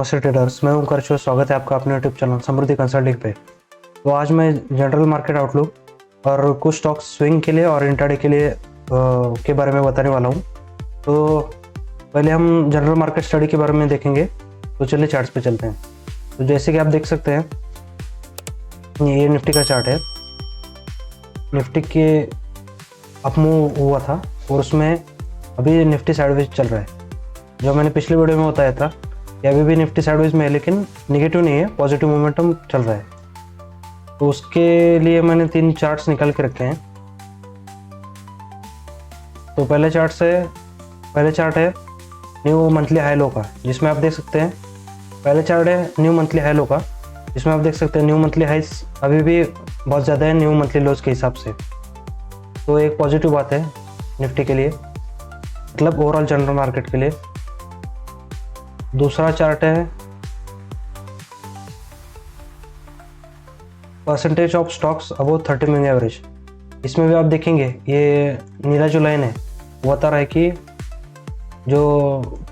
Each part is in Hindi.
नमस्ते ट्रेडर्स, मैं ओमकार श्योर। स्वागत है आपका अपने यूट्यूब चैनल समृद्धि कंसल्टिंग पे। तो आज मैं जनरल मार्केट आउटलुक और कुछ स्टॉक्स स्विंग के लिए और इंट्राडे के लिए के बारे में बताने वाला हूँ। तो पहले हम जनरल मार्केट स्टडी के बारे में देखेंगे। तो चलिए चार्ट्स पे चलते हैं। तो जैसे कि आप देख सकते हैं, ये निफ्टी का चार्ट है। निफ्टी के अप मूव हुआ था और उसमें अभी निफ्टी साइडवेज चल रहा है। जो मैंने पिछले वीडियो में बताया था कि अभी भी निफ्टी साइडवेज में है, लेकिन नेगेटिव नहीं है, पॉजिटिव मोमेंटम चल रहा है। तो उसके लिए मैंने 3 चार्ट्स निकाल के रखे हैं। तो पहले चार्ट है न्यू मंथली हाई लो का, जिसमें आप देख सकते हैं पहले चार्ट है न्यू मंथली हाई लो का, जिसमें आप देख सकते हैं न्यू मंथली हाइस अभी भी बहुत ज़्यादा है न्यू मंथली लोज के हिसाब से। तो एक पॉजिटिव बात है निफ्टी के लिए, मतलब ओवरऑल जनरल मार्केट के लिए। दूसरा चार्ट है percentage of stocks above 30 moving average. इसमें भी आप देखेंगे ये नीला जो लाइन है वो बता रहा है कि जो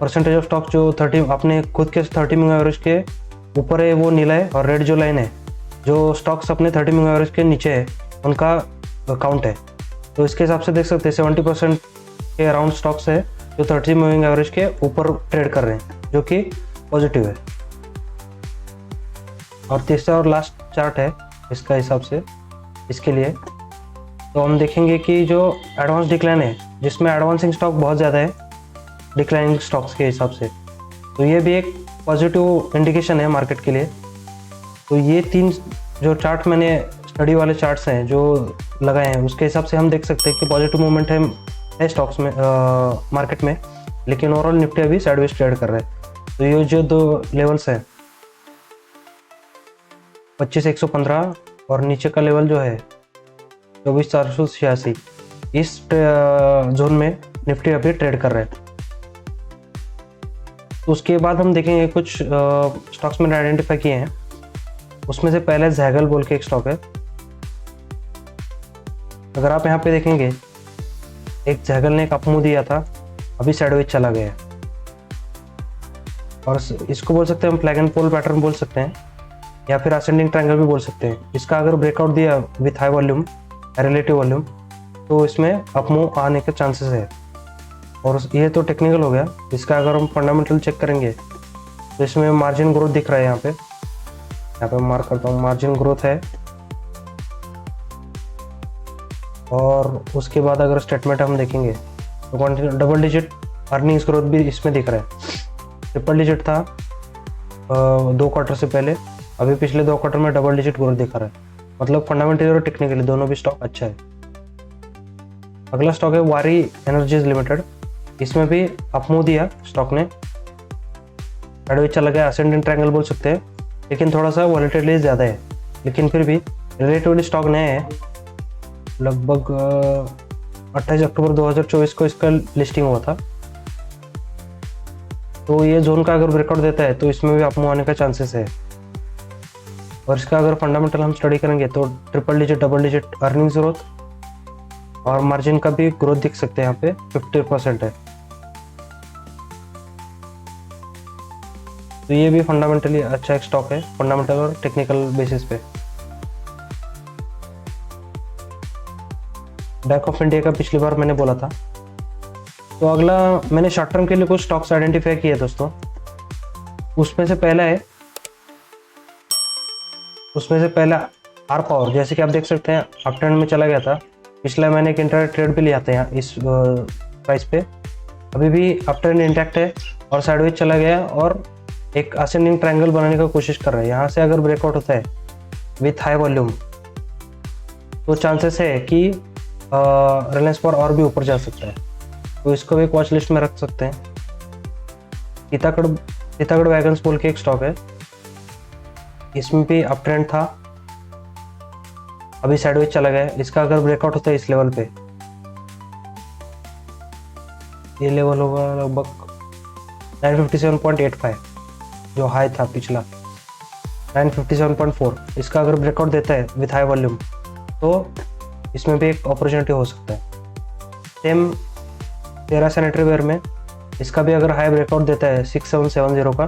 परसेंटेज ऑफ स्टॉक्स जो 30 अपने खुद के 30 मूविंग एवरेज के ऊपर है वो नीला है, और रेड जो लाइन है जो स्टॉक्स अपने 30 मूविंग एवरेज के नीचे है उनका काउंट है। तो इसके हिसाब से देख सकते हैं 70% के अराउंड स्टॉक्स है जो 30 मूविंग एवरेज के ऊपर ट्रेड कर रहे हैं, जो कि पॉजिटिव है। और तीसरा और लास्ट चार्ट है इसका हिसाब से इसके लिए। तो हम देखेंगे कि जो एडवांस डिक्लाइन है, जिसमें एडवांसिंग स्टॉक बहुत ज़्यादा है डिक्लाइनिंग स्टॉक्स के हिसाब से, तो ये भी एक पॉजिटिव इंडिकेशन है मार्केट के लिए। तो ये 3 जो चार्ट मैंने स्टडी वाले चार्ट्स हैं जो लगाए हैं, उसके हिसाब से हम देख सकते हैं कि पॉजिटिव मूवमेंट है स्टॉक्स में मार्केट में, लेकिन ओवरऑल निफ्टी अभी साइडवेज ट्रेड कर रहे हैं। तो ये जो 2 लेवल्स हैं 25,115 और नीचे का लेवल जो है 24,486, इस जोन में निफ्टी अभी ट्रेड कर रहे हैं। तो उसके बाद हम देखेंगे कुछ स्टॉक्स मैंने आइडेंटिफाई किए हैं। उसमें से पहले जैगल बोल के एक स्टॉक है। अगर आप यहाँ पे देखेंगे, एक जैगल ने एक अपमूव दिया था, अभी साइडवेज चला गया है, और इसको बोल सकते हैं हम फ्लैग एंड पोल पैटर्न बोल सकते हैं, या फिर असेंडिंग ट्रायंगल भी बोल सकते हैं। इसका अगर ब्रेकआउट दिया with high volume relative volume, तो इसमें अपमूव आने के चांसेस है। और ये तो टेक्निकल हो गया। इसका अगर हम फंडामेंटल चेक करेंगे तो इसमें मार्जिन ग्रोथ दिख रहा है। यहाँ पे मार्क करता हूँ, मार्जिन ग्रोथ है। और उसके बाद अगर स्टेटमेंट हम देखेंगे तो डबल डिजिट अर्निंग्स ग्रोथ भी इसमें दिख रहा है। ट्रिपल डिजिट था 2 क्वार्टर से पहले, अभी पिछले 2 क्वार्टर में डबल डिजिट ग्रोथ दिखा रहा है। मतलब फंडामेंटली और टेक्निकली दोनों भी स्टॉक अच्छा है। अगला स्टॉक है वारी एनर्जीज लिमिटेड। इसमें भी अपमूव दिया स्टॉक ने, साइडवेज चला गया, असेंडिंग ट्रायंगल बोल सकते हैं, लेकिन थोड़ा सा वॉलेटिलिटी ज़्यादा है। लेकिन फिर भी रिलेटिवली स्टॉक नया है। लगभग 28 अक्टूबर 2024 को इसका लिस्टिंग हुआ था। तो ये जोन का अगर ब्रेकआउट देता है तो इसमें भी अपमूव आने का चांसेस है। और इसका अगर फंडामेंटल हम स्टडी करेंगे तो triple digit double digit earnings growth और मार्जिन का भी ग्रोथ दिख सकते हैं। यहाँ पे 50% है। तो ये भी फंडामेंटली अच्छा एक स्टॉक है, फंडामेंटल और टेक्निकल बेसिस पे। बैंक ऑफ इंडिया का पिछली बार मैंने बोला था। तो अगला मैंने शॉर्ट टर्म के लिए कुछ स्टॉक्स आइडेंटिफाई किए दोस्तों। उसमें से पहला आर पावर, जैसे कि आप देख सकते हैं अप ट्रेंड में चला गया था। पिछला मैंने एक इंट्राडे ट्रेड भी लिया था यहाँ इस प्राइस पे। अभी भी अप ट्रेंड इंटैक्ट है और साइडवेज चला गया और एक असेंडिंग ट्रायंगल बनाने का कोशिश कर रहा है। यहाँ से अगर ब्रेकआउट होता है विथ हाई वॉल्यूम तो चांसेस है कि रिलायंस पर और भी ऊपर जा सकता है। तो इसको भी एक वॉच लिस्ट में रख सकते हैं। सीतागढ़ वैगन्स बोल के एक स्टॉक है। इसमें भी अप ट्रेंड था, अभी साइडवेज चला गया। इसका अगर ब्रेकआउट होता है इस लेवल पे, ये लेवल होगा लगभग 957.85, जो हाई था पिछला 957.4। इसका अगर ब्रेकआउट देता है विथ हाई वॉल्यूम तो इसमें भी एक अपॉर्चुनिटी हो सकता है। सेम तेरा सैनिटरी वेयर में इसका भी अगर हाई ब्रेकआउट देता है 6770 का,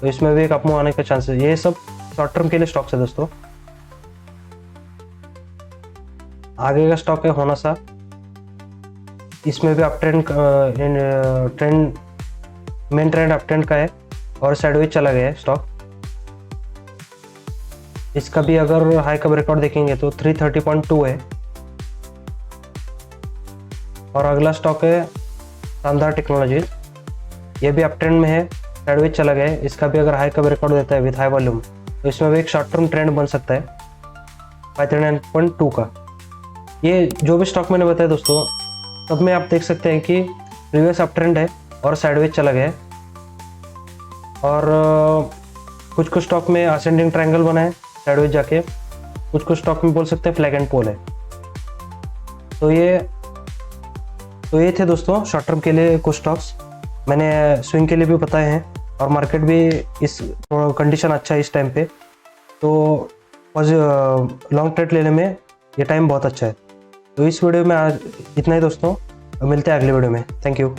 तो इसमें भी एक अप मूव आने का चांस है। ये सब शॉर्ट टर्म के लिए स्टॉक्स है दोस्तों। आगे का स्टॉक है होनासा। इसमें भी up trend main trend up trend का है और साइडवेज चला गया है स्टॉक। इसका भी अगर हाई का रिकॉर्ड देखेंगे तो 330.2 है। और अगला स्टॉक है शानदार टेक्नोलॉजीज। ये भी अप ट्रेंड में है, साइडवेज चला गया है। इसका भी अगर हाई का रिकॉर्ड देता है विथ हाई वॉल्यूम तो इसमें भी एक शॉर्ट टर्म ट्रेंड बन सकता है 539.2 का। ये जो भी स्टॉक मैंने बताया दोस्तों, सब में आप देख सकते हैं कि प्रीवियस अप ट्रेंड है और साइडवेज चला गया है। और कुछ कुछ स्टॉक में असेंडिंग ट्रायंगल बना है साइडवेज जाके, कुछ कुछ स्टॉक में बोल सकते हैं फ्लैग एंड पोल है। तो ये थे दोस्तों शॉर्ट टर्म के लिए कुछ स्टॉक्स। मैंने स्विंग के लिए भी बताए हैं और मार्केट भी इस कंडीशन अच्छा है इस टाइम पे, तो लॉन्ग ट्रेड लेने में ये टाइम बहुत अच्छा है। तो इस वीडियो में आज इतना ही दोस्तों, मिलते हैं अगले वीडियो में। Thank you.